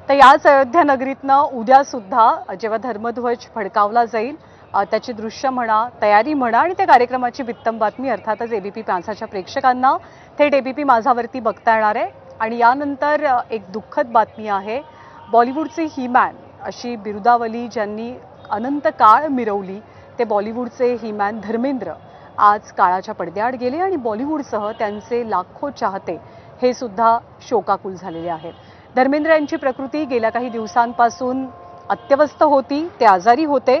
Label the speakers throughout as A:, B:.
A: तर याच अयोध्या नगरीतनं उद्या सुद्धा जेव्हा धर्मध्वज फडकावला जाईल त्याची दृश्य म्हणा, तयारी म्हणा आणि त्या कार्यक्रमाची वित्तम बातमी अर्थातच एबीपी माझाच्या प्रेक्षकांना थेट एबीपी माझावरती बघता येणार आहे। आणि यानंतर एक दुःखद बातमी आहे। बॉलिवूडचे ही मॅन अशी बिरुदावली ज्यांनी अनंत काळ मिरवली ते बॉलिवूडचे ही मॅन धर्मेंद्र आज काळाच्या पडद्याआड गेले आणि बॉलिवूडसह त्यांचे लाखो चाहते हे सुद्धा शोकाकुल झालेले आहेत। धर्मेंद्र यांची प्रकृती गेल्या काही दिवसांपासून अत्यवस्थ होती, ते आजारी होते।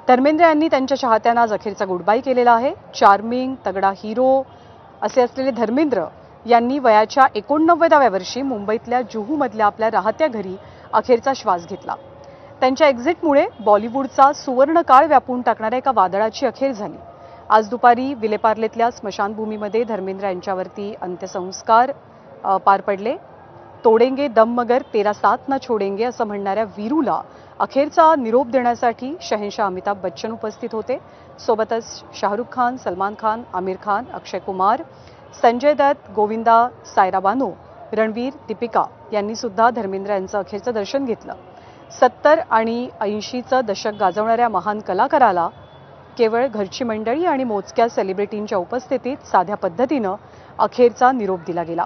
A: धर्मेंद्र यांनी त्यांच्या चाहत्यांना आज अखेरचा गुड बाय केलेला आहे। चार्मिंग, तगडा हिरो असे असलेले धर्मेंद्र यांनी वयाच्या 89व्या वर्षी मुंबईतल्या जुहूमधल्या आपल्या राहत्या घरी अखेरचा श्वास घेतला। त्यांच्या एक्झिटमुळे बॉलिवूडचा सुवर्ण काळ व्यापून टाकणाऱ्या एका वादळाची अखेर झाली। आज दुपारी विलेपार्लेतल्या स्मशानभूमीमध्ये धर्मेंद्र यांच्यावरती अंत्यसंस्कार पार पडले। तोडेंगे दम मगर तेरा साथ न छोडेंगे असं म्हणणाऱ्या वीरूला अखेरचा निरोप देण्यासाठी शहेनशाह अमिताभ बच्चन उपस्थित होते। सोबतच शाहरुख खान, सलमान खान, आमिर खान, अक्षय कुमार, संजय दत्त, गोविंदा, सायरा बानो, रणवीर, दीपिका यांनी सुद्धा धर्मेंद्र यांचं अखेरचं दर्शन घेतलं। 70 आणि 80चं दशक गाजवणाऱ्या महान कलाकाराला केवळ घरची मंडळी आणि मोजक्या सेलिब्रिटींच्या उपस्थितीत साध्या पद्धतीनं अखेरचा निरोप दिला गेला।